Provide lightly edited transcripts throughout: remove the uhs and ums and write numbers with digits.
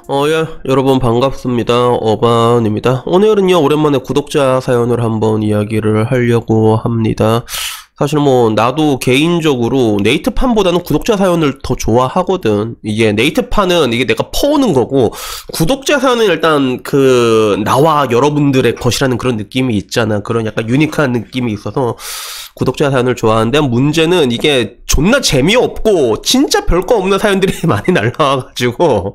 예, 여러분 반갑습니다. 어반입니다. 오늘은요, 오랜만에 구독자 사연을 한번 이야기를 하려고 합니다. 사실 뭐, 나도 개인적으로 네이트판보다는 구독자 사연을 더 좋아하거든. 이게 네이트판은 이게 내가 퍼오는 거고, 구독자 사연은 일단 나와 여러분들의 것이라는 그런 느낌이 있잖아. 그런 약간 유니크한 느낌이 있어서 구독자 사연을 좋아하는데, 문제는 이게 존나 재미없고 진짜 별거 없는 사연들이 많이 날라와가지고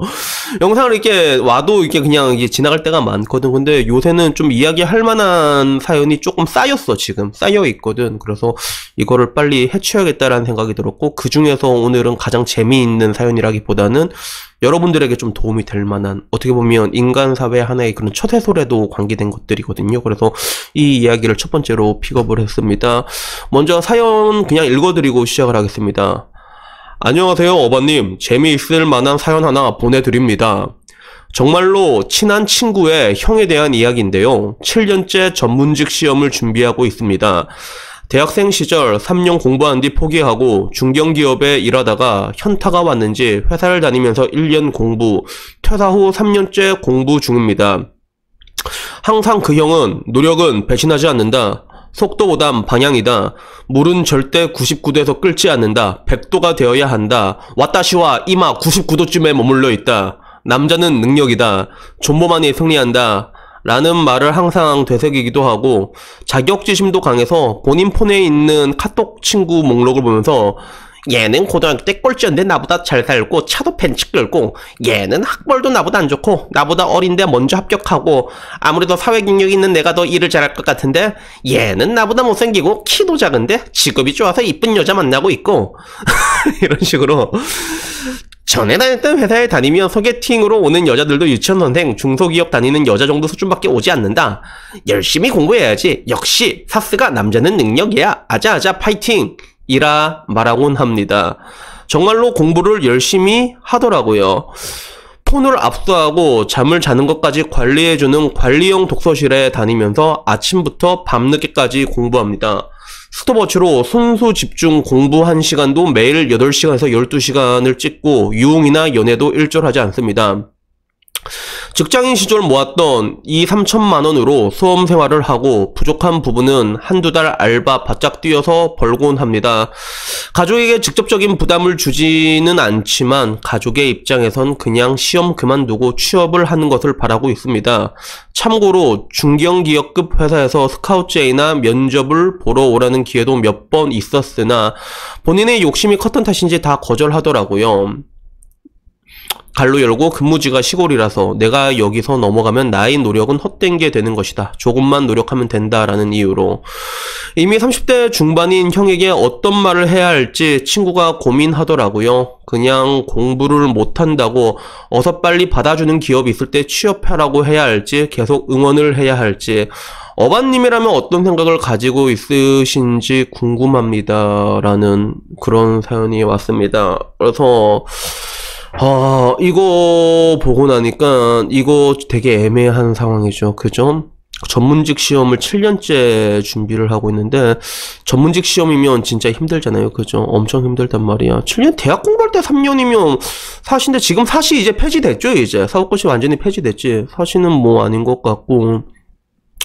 영상을 이렇게 와도 이게 그냥 이게 지나갈 때가 많거든. 근데 요새는 좀 이야기할 만한 사연이 조금 쌓였어. 지금 쌓여 있거든. 그래서 이거를 빨리 해쳐야겠다라는 생각이 들었고, 그 중에서 오늘은 가장 재미있는 사연이라기보다는 여러분들에게 좀 도움이 될 만한, 어떻게 보면 인간 사회 하나의 그런 첫 해설에도 관계된 것들이거든요. 그래서 이 이야기를 첫 번째로 픽업을 했습니다. 먼저 사연 그냥 읽어드리고 시작을 하겠습니다. 안녕하세요, 어바님. 재미있을 만한 사연 하나 보내드립니다. 정말로 친한 친구의 형에 대한 이야기인데요. 7년째 전문직 시험을 준비하고 있습니다. 대학생 시절 3년 공부한 뒤 포기하고 중견기업에 일하다가 현타가 왔는지 회사를 다니면서 1년 공부, 퇴사 후 3년째 공부 중입니다. 항상 그 형은 노력은 배신하지 않는다. 속도보단 방향이다. 물은 절대 99도에서 끓지 않는다. 100도가 되어야 한다. 와타시와 이마 99도쯤에 머물러 있다. 남자는 능력이다. 존버만이 승리한다. 라는 말을 항상 되새기기도 하고, 자격지심도 강해서 본인 폰에 있는 카톡 친구 목록을 보면서 얘는 고등학교 때 꼴찌였는데 나보다 잘 살고 차도 벤치 끌고, 얘는 학벌도 나보다 안 좋고 나보다 어린데 먼저 합격하고, 아무래도 사회 경력이 있는 내가 더 일을 잘할 것 같은데 얘는 나보다 못생기고 키도 작은데 직업이 좋아서 이쁜 여자 만나고 있고 이런 식으로 전에 다녔던 회사에 다니며 소개팅으로 오는 여자들도 유치원선생, 중소기업 다니는 여자 정도 수준밖에 오지 않는다. 열심히 공부해야지. 역시 사스가 남자는 능력이야. 아자아자 파이팅! 이라 말하곤 합니다. 정말로 공부를 열심히 하더라고요. 폰을 압수하고 잠을 자는 것까지 관리해주는 관리용 독서실에 다니면서 아침부터 밤늦게까지 공부합니다. 스톱워치로 순수 집중 공부 1시간도 매일 8시간에서 12시간을 찍고 유흥이나 연애도 일절하지 않습니다. 직장인 시절 모았던 2~3천만 원으로 수험 생활을 하고 부족한 부분은 한두 달 알바 바짝 뛰어서 벌곤 합니다. 가족에게 직접적인 부담을 주지는 않지만 가족의 입장에선 그냥 시험 그만두고 취업을 하는 것을 바라고 있습니다. 참고로 중견기업급 회사에서 스카우트제이나 면접을 보러 오라는 기회도 몇 번 있었으나 본인의 욕심이 컸던 탓인지 다 거절하더라고요. 갈로 열고 근무지가 시골이라서 내가 여기서 넘어가면 나의 노력은 헛된 게 되는 것이다. 조금만 노력하면 된다라는 이유로. 이미 30대 중반인 형에게 어떤 말을 해야 할지 친구가 고민하더라고요. 그냥 공부를 못한다고 어서 빨리 받아주는 기업이 있을 때 취업하라고 해야 할지, 계속 응원을 해야 할지. 어반님이라면 어떤 생각을 가지고 있으신지 궁금합니다. 라는 그런 사연이 왔습니다. 그래서 이거 보고 나니까 이거 되게 애매한 상황이죠. 그죠? 전문직 시험을 7년째 준비를 하고 있는데, 전문직 시험이면 진짜 힘들잖아요. 그죠? 엄청 힘들단 말이야. 7년, 대학 공부할 때 3년이면 사시인데, 지금 사시 이제 폐지됐죠? 이제 사법고시 완전히 폐지됐지. 사시는 뭐 아닌 것 같고,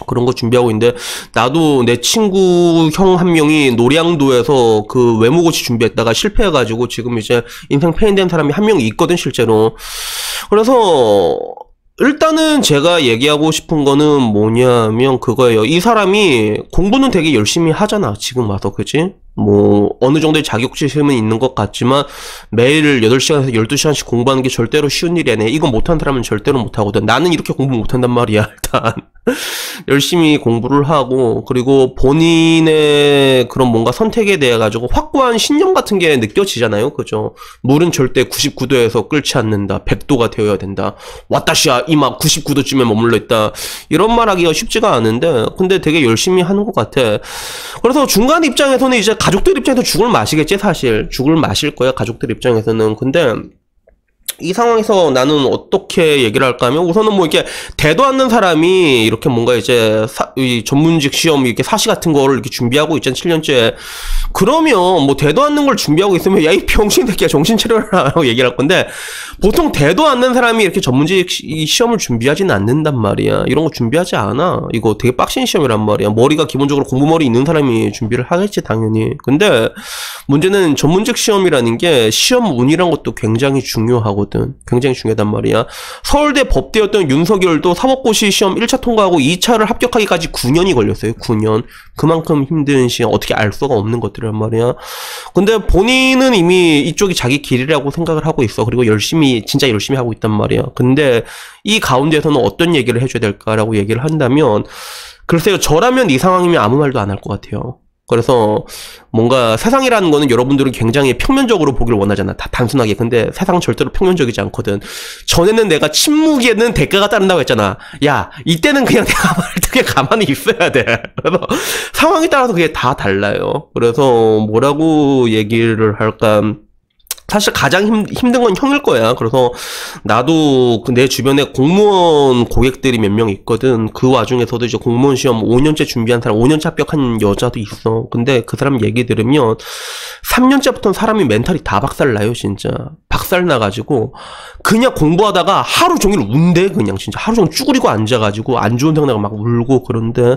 그런 거 준비하고 있는데, 나도 내 친구 형 한 명이 노량도에서 그 외무고시 준비했다가 실패해가지고 지금 이제 인생 페인된 사람이 한 명 있거든, 실제로. 그래서 일단은 제가 얘기하고 싶은 거는 뭐냐면 그거예요. 이 사람이 공부는 되게 열심히 하잖아, 지금 와서. 그치? 뭐 어느 정도의 자격지심은 있는 것 같지만 매일 8시간에서 12시간씩 공부하는 게 절대로 쉬운 일이 아니야. 이거 못하는 사람은 절대로 못하거든. 나는 이렇게 공부 못한단 말이야. 일단 열심히 공부를 하고, 그리고 본인의 그런 뭔가 선택에 대해 가지고 확고한 신념 같은 게 느껴지잖아요. 그죠? 물은 절대 99도에서 끓지 않는다. 100도가 되어야 된다. 와타시야 이마 99도쯤에 머물러 있다. 이런 말 하기가 쉽지가 않은데, 근데 되게 열심히 하는 것 같아. 그래서 중간 입장에서는 이제 가족들 입장에서 죽을 맛이겠지. 사실 죽을 맛일 거야, 가족들 입장에서는. 근데 이 상황에서 나는 어떻게 얘기를 할까 하면 우선은 뭐 이렇게 대도 않는 사람이 이렇게 뭔가 이제 이 전문직 시험 이렇게 사시 같은 거를 이렇게 준비하고 있잖아 7년째. 그러면 뭐 대도 않는 걸 준비하고 있으면 야 이 병신 새끼야 정신 차려라라고 얘기를 할 건데 보통 대도 않는 사람이 이렇게 전문직 시험을 준비하지는 않는단 말이야. 이런 거 준비하지 않아. 이거 되게 빡신 시험이란 말이야. 머리가 기본적으로 공부머리 있는 사람이 준비를 하겠지 당연히. 근데 문제는 전문직 시험이라는 게 시험 운이란 것도 굉장히 중요하고 굉장히 중요하단 말이야. 서울대 법대였던 윤석열도 사법고시 시험 1차 통과하고 2차를 합격하기까지 9년이 걸렸어요. 9년. 그만큼 힘든 시험, 어떻게 알 수가 없는 것들이란 말이야. 근데 본인은 이미 이쪽이 자기 길이라고 생각을 하고 있어. 그리고 진짜 열심히 하고 있단 말이야. 근데 이 가운데서는 어떤 얘기를 해줘야 될까라고 얘기를 한다면, 글쎄요, 저라면 이 상황이면 아무 말도 안 할 것 같아요. 그래서 뭔가 세상이라는 거는 여러분들은 굉장히 평면적으로 보기를 원하잖아. 다 단순하게. 근데 세상은 절대로 평면적이지 않거든. 전에는 내가 침묵에는 대가가 따른다고 했잖아. 야, 이때는 그냥 내가 말뚝에 가만히 있어야 돼. 그래서 상황에 따라서 그게 다 달라요. 그래서 뭐라고 얘기를 할까. 사실 가장 힘든 건 형일 거야. 그래서 나도 내 주변에 공무원 고객들이 몇 명 있거든. 그 와중에서도 이제 공무원 시험 5년째 준비한 사람, 5년째 합격한 여자도 있어. 근데 그 사람 얘기 들으면 3년째부터는 사람이 멘탈이 다 박살나요, 진짜. 박살나가지고 그냥 공부하다가 하루 종일 운대, 그냥 진짜 하루 종일 쭈그리고 앉아가지고 안 좋은 생각나고 막 울고 그런데.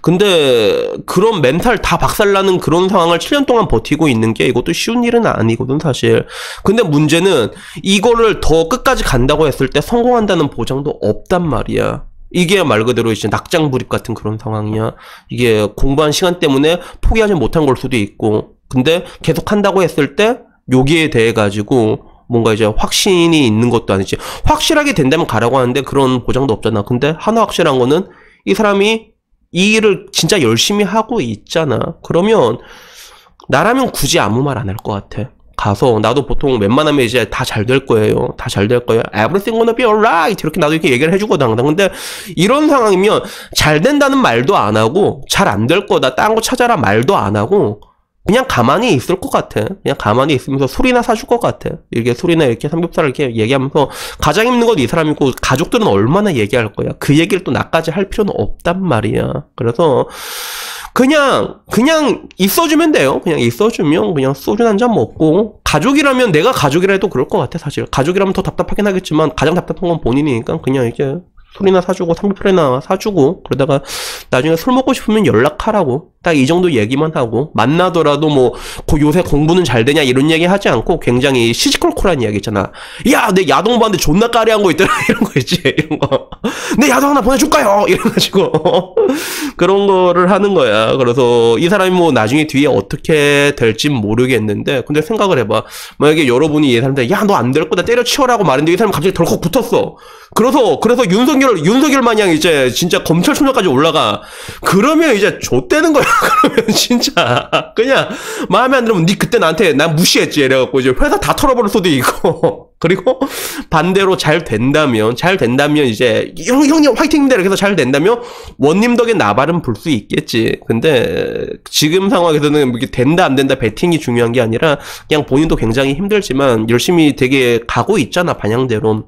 근데 그런 멘탈 다 박살나는 그런 상황을 7년 동안 버티고 있는 게 이것도 쉬운 일은 아니거든, 사실. 근데 문제는 이거를 더 끝까지 간다고 했을 때 성공한다는 보장도 없단 말이야. 이게 말 그대로 이제 낙장불입 같은 그런 상황이야. 이게 공부한 시간 때문에 포기하지 못한 걸 수도 있고. 근데 계속 한다고 했을 때 여기에 대해 가지고 뭔가 이제 확신이 있는 것도 아니지. 확실하게 된다면 가라고 하는데 그런 보장도 없잖아. 근데 하나 확실한 거는 이 사람이 이 일을 진짜 열심히 하고 있잖아. 그러면 나라면 굳이 아무 말 안 할 것 같아. 가서 나도 보통 웬만하면 이제 다 잘 될 거예요. 다 잘 될 거예요. Everything gonna be alright. 이렇게 나도 이렇게 얘기를 해주거든 항상. 근데 이런 상황이면 잘 된다는 말도 안 하고 잘 안 될 거다. 딴 거 찾아라 말도 안 하고 그냥 가만히 있을 것 같아. 그냥 가만히 있으면서 술이나 사줄 것 같아. 이렇게 술이나 이렇게 삼겹살을 이렇게 얘기하면서 가장 힘든 건 이 사람이고 가족들은 얼마나 얘기할 거야. 그 얘기를 또 나까지 할 필요는 없단 말이야. 그래서 그냥 있어주면 돼요. 그냥 있어주면 그냥 소주 한 잔 먹고 가족이라면 내가 가족이라 해도 그럴 것 같아 사실. 가족이라면 더 답답하긴 하겠지만 가장 답답한 건 본인이니까 그냥 이제 술이나 사주고 삼겹살이나 사주고 그러다가 나중에 술 먹고 싶으면 연락하라고 딱 이 정도 얘기만 하고 만나더라도 뭐 요새 공부는 잘 되냐 이런 얘기 하지 않고 굉장히 시시콜콜한 이야기 있잖아. 야, 내 야동부한테 존나 까리한 거 있더라 이런 거 있지. 이런 거. 내 야동 하나 보내줄까요? 이래가지고 그런 거를 하는 거야. 그래서 이 사람이 뭐 나중에 뒤에 어떻게 될진 모르겠는데 근데 생각을 해봐. 만약에 여러분이 이 사람한테 야, 너 안 될 거다 때려치워라고 말했는데 이 사람이 갑자기 덜컥 붙었어. 그래서 윤석열 마냥 이제 진짜 검찰총장까지 올라가. 그러면 이제 좆되는 거야. 그러면 진짜 그냥 마음에 안 들으면 니 그때 나한테 난 무시했지 이래갖고 이제 회사 다 털어버릴 수도 있고. 그리고 반대로 잘 된다면 이제 형님 화이팅입니다 이렇게 해서 잘 된다면 원님 덕에 나발은 불 수 있겠지. 근데 지금 상황에서는 이게 된다 안 된다 배팅이 중요한 게 아니라 그냥 본인도 굉장히 힘들지만 열심히 되게 가고 있잖아 방향대로.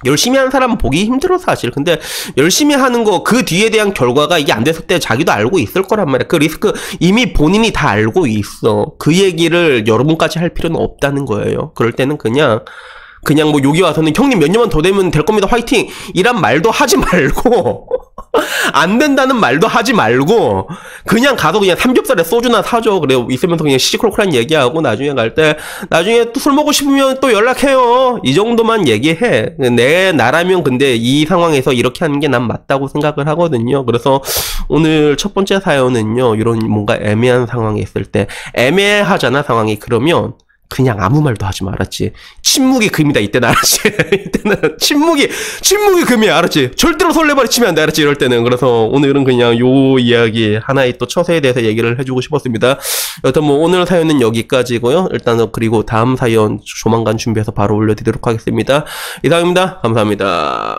열심히 하는 사람은 보기 힘들어 사실. 근데 열심히 하는 거 그 뒤에 대한 결과가 이게 안 됐을 때 자기도 알고 있을 거란 말이야. 그 리스크 이미 본인이 다 알고 있어. 그 얘기를 여러분까지 할 필요는 없다는 거예요. 그럴 때는 그냥 뭐 여기 와서는 형님 몇 년만 더 되면 될 겁니다 화이팅 이란 말도 하지 말고 안 된다는 말도 하지 말고 그냥 가서 그냥 삼겹살에 소주나 사줘. 그래 있으면서 그냥 시시콜콜한 얘기하고 나중에 갈 때 나중에 또 술 먹고 싶으면 또 연락해요. 이 정도만 얘기해. 내 나라면 근데 이 상황에서 이렇게 하는 게 난 맞다고 생각을 하거든요. 그래서 오늘 첫 번째 사연은요. 이런 뭔가 애매한 상황에 있을 때 애매하잖아 상황이. 그러면 그냥 아무 말도 하지 말았지. 침묵이 금이다 이때는 알았지. 이때는 침묵이 금이야 알았지. 절대로 설레발치면 안 돼 알았지 이럴 때는. 그래서 오늘은 그냥 요 이야기 하나의 또 처세에 대해서 얘기를 해주고 싶었습니다. 여튼 뭐 오늘 사연은 여기까지고요. 일단은 그리고 다음 사연 조만간 준비해서 바로 올려드리도록 하겠습니다. 이상입니다. 감사합니다.